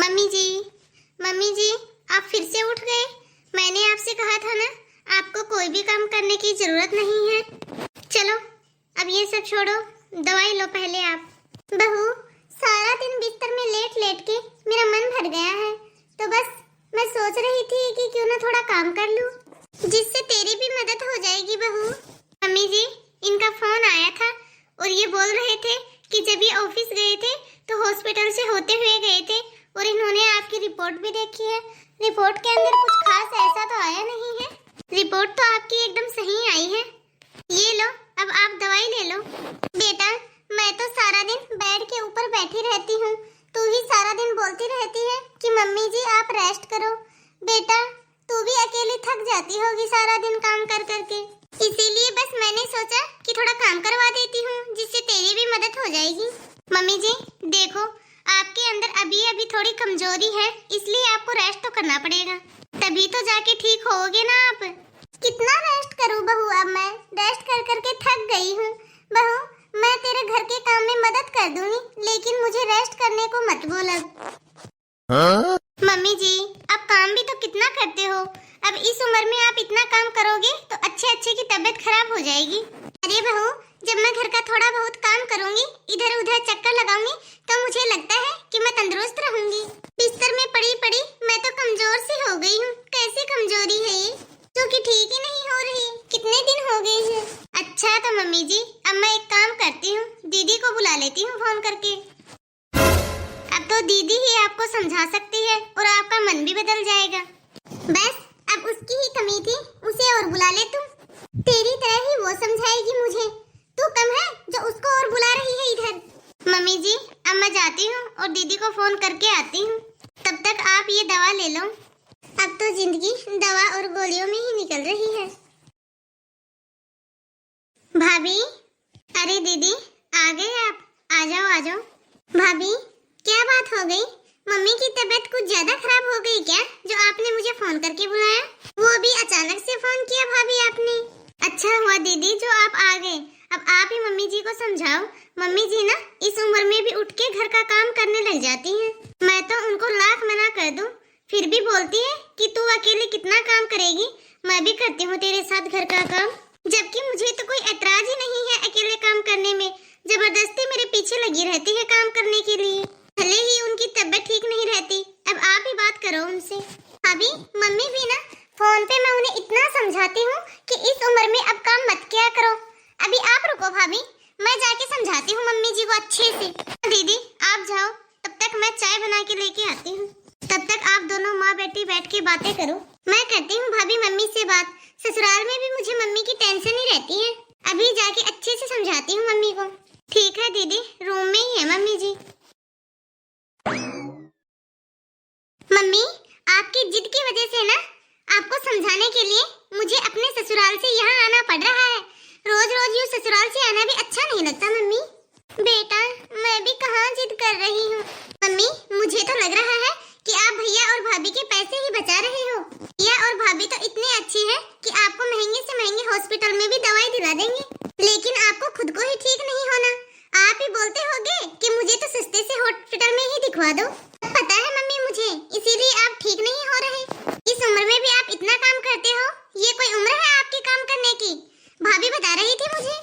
Mummy जी, mummy जी, आप फिर से उठ गए। मैंने आपसे कहा था ना, आपको कोई भी काम करने की जरूरत नहीं है। चलो अब ये सब छोड़ो, दवाई लो पहले आप। बहू, सारा दिन बिस्तर में लेट लेट के मेरा मन भर गया है, तो बस मैं सोच रही थी कि क्यों ना थोड़ा काम कर लूं, जिससे तेरी भी मदद हो जाएगी बहू। मम्मी जी, इनका फोन आया था और ये बोल रहे थे कि जब ये ऑफिस गए थे तो हॉस्पिटल से होते हुए गए थे और इन्होंने आपकी रिपोर्ट भी देखी है। रिपोर्ट के अंदर कुछ खास ऐसा तो आया नहीं है। रिपोर्ट तो आपकी एकदम सही आई है। ये लो, अब आप दवाई ले लो। बेटा, मैं तो सारा दिन बेड के ऊपर बैठी रहती हूँ, तू ही सारा दिन बोलती रहती है कि मम्मी जी आप रेस्ट करो। बेटा, तू भी अकेली थक जाती होगी सारा दिन काम कर करके, इसीलिए बस मैंने सोचा कि थोड़ा काम करवा देती हूँ, जिससे तेरी भी मदद हो जाएगी। मम्मी जी देखो, आपके अंदर अभी अभी थोड़ी कमजोरी है, इसलिए आपको रेस्ट तो करना पड़ेगा, तभी तो जाके ठीक होगे ना आप। कितना रेस्ट करूँ बहू, अब मैं रेस्ट कर करके थक गई हूँ। बहू, मैं तेरे घर के काम में मदद कर दूंगी, लेकिन मुझे रेस्ट करने को मत बोलो। मम्मी जी, आप काम भी तो कितना करते हो, अब इस उम्र में आप इतना काम करोगे तो अच्छे अच्छे की तबीयत खराब हो जाएगी। अरे बहू, जब मैं घर का थोड़ा बहुत काम करूंगी, इधर उधर चक्कर लगाऊंगी, तो मुझे लगता है कि मैं तंदुरुस्त रहूंगी। बिस्तर में पड़ी पड़ी मैं तो कमजोर सी हो गई हूँ। कैसी कमजोरी है ये, जो कि ठीक ही नहीं हो रही। कितने दिन हो गए हैं। अच्छा तो मम्मी जी, अब मैं एक काम करती हूँ, दीदी को बुला लेती हूँ फोन करके। अब तो दीदी ही आपको समझा सकती है और आपका मन भी बदल जाएगा। बस अब उसकी ही कमी थी, उसे और बुला ले तुम। तेरी तरह ही वो समझाएगी मुझे, तू कम है जो उसको और बुला रही है इधर। मम्मी जी, अब मैं जाती हूँ और दीदी को फोन करके आती हूँ, तब तक आप ये दवा ले लो। अब तो जिंदगी दवा और गोलियों में ही निकल रही है। भाभी, अरे दीदी आ गए आप, आ जाओ आ जाओ। भाभी, क्या बात हो गई? मम्मी की तबीयत कुछ ज्यादा खराब हो गई क्या, जो आपने मुझे फोन करके बुलाया? वो भी अचानक से फोन किया भाभी आपने। अच्छा हुआ दीदी जो आप आ गए। अब आप ही मम्मी जी को समझाओ। मम्मी जी ना इस उम्र में भी उठ के घर का काम करने लग जाती हैं। मैं तो उनको लाख मना कर दूं, फिर भी बोलती है कि तू अकेले कितना काम करेगी, मैं भी करती हूँ तेरे साथ घर का काम। जबकि मुझे तो कोई ऐतराज ही नहीं है अकेले काम करने में, जबरदस्ती मेरे पीछे लगी रहती है काम करने के लिए। भले ही उनकी तबीयत ठीक नहीं रहती। अब आप ही बात करो उनसे। अभी मम्मी भी ना, फोन पे मैं उन्हें इतना समझाती हूँ कि इस उम्र में अब काम मत किया करो। अभी आप रुको भाभी, मैं जाके समझाती हूँ मम्मी जी को अच्छे से। दीदी आप जाओ, तब तक मैं चाय बना के लेके आती हूँ। तब तक आप दोनों माँ बेटी बैठ के बातें करो। मैं करती हूँ भाभी मम्मी से बात। ससुराल में भी मुझे मम्मी की टेंशन ही रहती है। अभी जाके अच्छे से समझाती हूँ मम्मी को। ठीक है दीदी, रूम में ही है मम्मी जी। मम्मी, आपकी जिद की वजह से ना, आपको समझाने के लिए मुझे अपने ससुराल से यहाँ आना पड़ रहा है। रोज रोज यूँ ससुराल से आना भी अच्छा नहीं लगता मम्मी। बेटा, मैं भी कहाँ जिद कर रही हूँ। मम्मी, मुझे तो लग रहा है कि आप भैया और भाभी के पैसे ही बचा रहे हो। भैया और भाभी तो इतने अच्छे हैं कि आपको महंगे से महंगे हॉस्पिटल में भी दवाई दिला देंगे, लेकिन आपको खुद को ही ठीक नहीं होना। आप ही बोलते होगे कि मुझे तो सस्ते से हॉस्पिटल में ही दिखवा दो। पता है मम्मी मुझे, इसीलिए आप ठीक नहीं हो रहे। इस उम्र में भी आप इतना काम करते हो, ये कोई उम्र है आपके काम करने की? भाभी बता रही थी मुझे,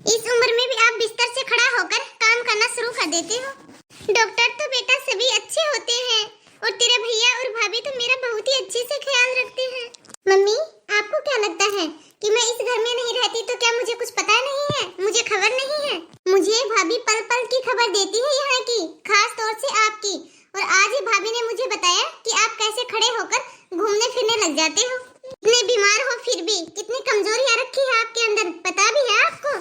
इस उम्र में भी आप बिस्तर से खड़ा होकर काम करना शुरू कर देते हो। डॉक्टर तो बेटा सभी अच्छे होते हैं, और तेरा भैया और भाभी तो मेरा बहुत ही अच्छे से ख्याल रखते हैं। मम्मी, आपको क्या लगता है कि मैं इस घर में नहीं रहती तो क्या मुझे कुछ पता नहीं है, मुझे खबर नहीं है? मुझे भाभी पल पल की खबर देती है यहाँ की, खास तौर से आपकी। और आज ही भाभी ने मुझे बताया कि आप कैसे खड़े होकर घूमने फिरने लग जाते हो। इतने बीमार हो फिर भी कितनी कमजोरियां रखी है आपके अंदर, पता भी है आपको?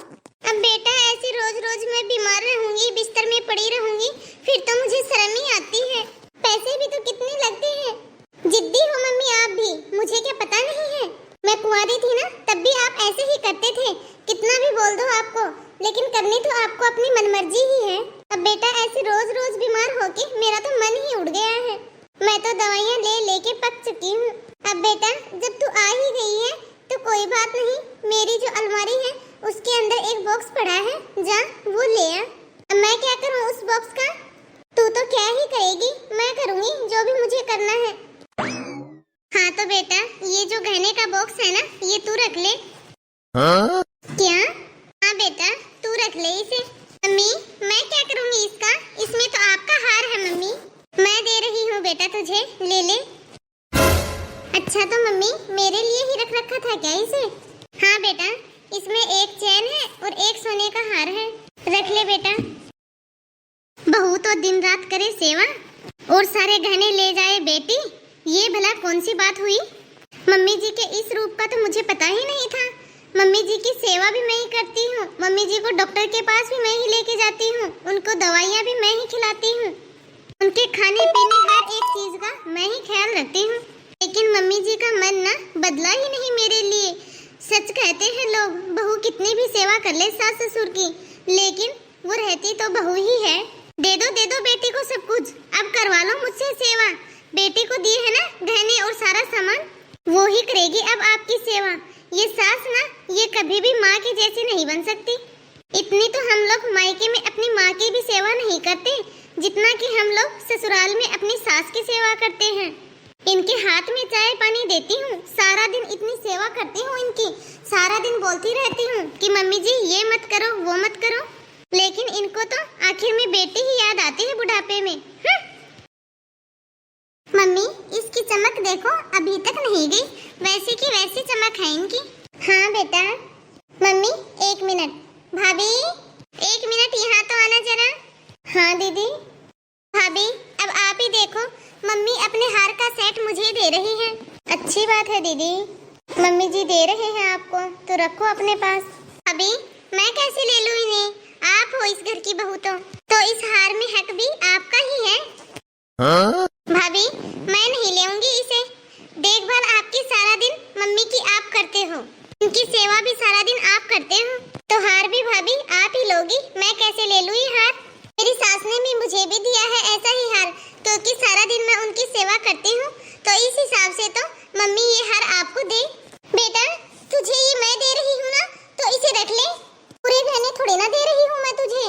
अब बेटा ऐसे रोज रोज मैं बीमार रहूंगी, बिस्तर में पड़ी रहूंगी, फिर तो मुझे शर्म ही आती है। पैसे भी तो कितने लगते हैं। जिद्दी हो मम्मी आप भी, मुझे क्या पता नहीं है? मैं कुंवारी थी ना, तब भी आप ऐसे ही करते थे। कितना भी बोल दो आपको, लेकिन करनी तो आपको अपनी मनमर्जी ही है। अब बेटा ऐसे रोज रोज बीमार होके मेरा तो मन ही उड़ गया है। मैं तो दवाइयाँ ले लेके पक चुकी हूँ। अब बेटा जब तू आ ही गई है तो कोई बात नहीं, मेरी जो अलमारी है उसके अंदर एक बॉक्स पड़ा है, जा वो ले आ। अब मैं क्या करूँ उस बॉक्स का? तू तो क्या ही करेगी, मैं करूंगी जो भी मुझे करना है। हाँ तो बेटा ये जो गहने का बॉक्स है ना ये तू रख ले। हाँ? क्या? हाँ बेटा तू रख ले इसे। मम्मी मैं क्या करूंगी इसका? इसमें तो आपका हार है मम्मी। मैं दे रही हूँ बेटा तुझे, ले ले। अच्छा तो मम्मी मेरे लिए ही रख रखा था क्या इसे? हाँ बेटा इसमें एक चैन है और एक सोने का हार है, रख ले बेटा। बहू तो दिन रात करे सेवा और सारे गहने ले जाए बेटी, ये भला कौन सी बात हुई? मम्मी जी के इस रूप का तो मुझे पता ही नहीं था। मम्मी जी की सेवा भी मैं ही करती हूँ, मम्मी जी को डॉक्टर के पास भी मैं ही लेके जाती हूँ, उनको दवाइयाँ भी मैं ही खिलाती हूँ, उनके खाने पीने हर एक चीज का मैं ही ख्याल रखती हूँ। लेकिन मम्मी जी का मन ना बदला ही नहीं मेरे लिए। सच कहते हैं लोग, बहू कितनी भी सेवा कर ले सास ससुर की, लेकिन वो रहती तो बहू ही है। दे दो बेटी को सब कुछ, अब करवा लो मुझसे सेवा। बेटी को दिए है ना गहने और सारा सामान, वो ही करेगी अब आपकी सेवा। ये सास ना ये कभी भी माँ की जैसी नहीं बन सकती। इतनी तो हम लोग मायके में अपनी माँ की भी सेवा नहीं करते जितना कि हम लोग ससुराल में अपनी सास की सेवा करते हैं। इनके हाथ में चाय पानी देती हूँ, सारा दिन इतनी सेवा करती हूँ इनकी, सारा दिन बोलती रहती हूँ कि मम्मी जी ये मत करो वो मत करो, लेकिन इनको तो आखिर में बेटी ही याद आती है बुढ़ापे में। मम्मी इसकी चमक देखो अभी तक नहीं गई, वैसी की वैसी चमक है इनकी। हाँ बेटा। मम्मी एक मिनट, भाभी एक मिनट यहाँ तो आना जरा। हाँ दीदी। भाभी अब आप ही देखो, मम्मी अपने हार का सेट मुझे दे रही है। अच्छी बात है दीदी, मम्मी जी दे रहे हैं आपको तो रखो अपने पास। भाभी मैं कैसे ले लूं इन्हें, आप हो इस घर की बहू तो इस हार में हक भी आपका ही है। हाँ? भाभी मैं नहीं लेऊंगी इसे, देखभाल आपकी सारा दिन मम्मी की आप करते हो, उनकी सेवा भी सारा दिन आप करते हो, तो हार भी भाभी आप ही लोगी, मैं कैसे ले लूं ये हार? मेरी सास ने भी मुझे भी दिया है ऐसा ही हार, क्योंकि सारा दिन मैं उनकी सेवा करती हूँ, तो इस हिसाब से तो मम्मी ये हार आपको दे। बेटा तुझे ये मैं दे रही हूँ ना, तो इसे रख ले, पूरे गहने थोड़े ना दे रही हूँ मैं तुझे।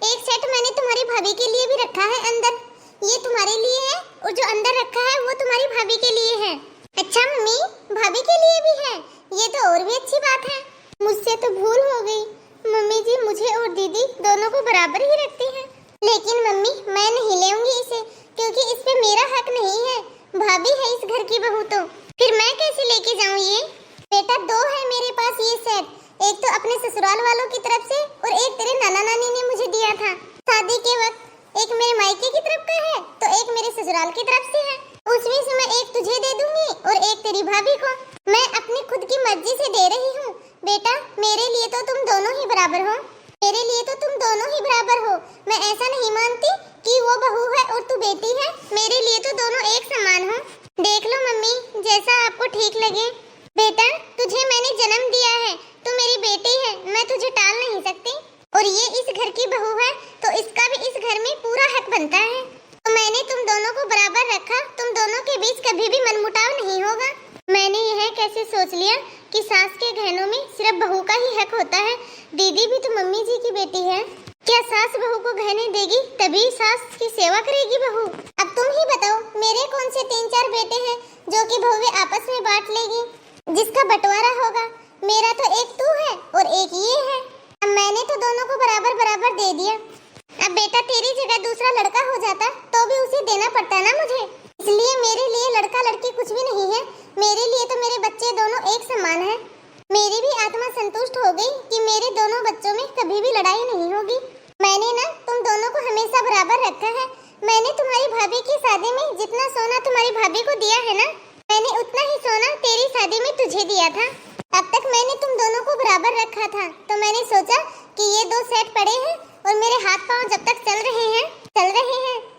एक सेट मैंने तुम्हारी भाभी के लिए भी रखा है अंदर, ये तुम्हारे लिए है, और जो अंदर रखा है वो तुम्हारी भाभी के लिए है। अच्छा मम्मी भाभी के लिए भी है, ये तो और भी अच्छी बात है। मुझसे तो भूल हो गई, मम्मी जी मुझे और दीदी दोनों को बराबर ही रखती हैं। लेकिन मम्मी मैं नहीं लेऊंगी इसे, क्योंकि इस पे मेरा हक नहीं है, भाभी है इस घर की बहू, तो फिर मैं कैसे लेके जाऊं ये? बेटा दो है मेरे पास ये सेट, एक तो अपने ससुराल वालों की तरफ से और एक तेरे नाना नानी ने मुझे दिया था शादी के वक्त। एक मेरे मायके की तरफ का है तो एक मेरे ससुराल की तरफ से है, उसमें से मैं एक तुझे दे दूंगी और एक तेरी भाभी को। मैं अपनी खुद की मर्जी से दे रही हूँ बेटा, मेरे लिए तो तुम दोनों ही बराबर हो, मेरे लिए तो तुम दोनों ही बराबर हो। मैं ऐसा नहीं मानती कि वो बहू है और तू बेटी है, मेरे लिए तो दोनों एक समान हो। देख लो मम्मी जैसा आपको ठीक लगे। बेटा तुझे मैंने जन्म दिया है, तू मेरी बेटी है, मैं तुझे टाल नहीं सकती, और ये इस घर की बहू है तो इसका भी इस घर में पूरा हक बनता है। तो मैंने तुम दोनों को बराबर रखा, तुम दोनों के बीच कभी भी मनमुटाव नहीं होगा। मैंने यह कैसे सोच लिया कि सास के गहनों में सिर्फ बहू का ही हक होता है, दीदी भी तो मम्मी जी की बेटी है। क्या सास बहू को गहने देगी तभी सास की सेवा करेगी बहू? अब तुम ही बताओ, मेरे कौन से 3-4 बेटे हैं जो कि बहू आपस में बांट लेगी, जिसका बंटवारा होगा? मेरा तो एक तू है और एक ये है, अब मैंने तो दोनों को बराबर बराबर दे दिया। अब बेटा तेरी जगह दूसरा लड़का हो जाता तो भी उसे देना पड़ता ना मुझे, इसलिए मेरे लिए लड़का लड़की कुछ भी नहीं है, मेरे लिए तो मेरे बच्चे दोनों एक समान है। मेरी भी आत्मा संतुष्ट हो गई कि मेरे दोनों बच्चों में कभी भी लड़ाई नहीं होगी। मैंने ना तुम दोनों को हमेशा बराबर रखा है, मैंने तुम्हारी भाभी की शादी में जितना सोना तुम्हारी भाभी को दिया है ना, मैंने उतना ही सोना तेरी शादी में तुझे दिया था। अब तक मैंने तुम दोनों को बराबर रखा था, तो मैंने सोचा कि ये 2 सेट पड़े हैं और मेरे हाथ पांव जब तक चल रहे हैं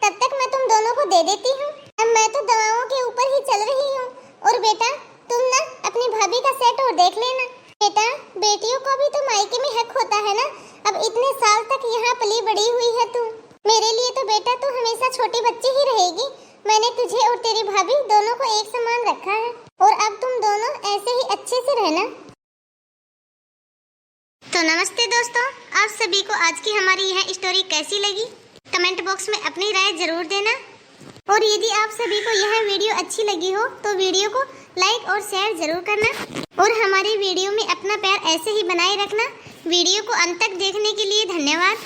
तब तक मैं तुम दोनों को दे देती हूँ। अब मैं तो दवाओं के ऊपर ही चल रही हूँ। और बेटा तुम ना अपनी भाभी का सेट और देख लेना। बेटा बेटियों को भी तो मायके में हक होता है ना, अब इतने साल तक यहाँ पली बड़ी हुई है तू, मेरे लिए तो बेटा तू हमेशा छोटी बच्ची ही रहेगी। मैंने तुझे और तेरी भाभी दोनों को एक समान रखा है, और अब तुम दोनों ऐसे ही अच्छे से रहना। तो नमस्ते दोस्तों, आप सभी को आज की हमारी यह स्टोरी कैसी लगी? कमेंट बॉक्स में अपनी राय जरूर देना। और यदि आप सभी को यह वीडियो अच्छी लगी हो तो वीडियो को लाइक और शेयर जरूर करना और हमारी वीडियो में अपना प्यार ऐसे ही बनाए रखना। वीडियो को अंत तक देखने के लिए धन्यवाद।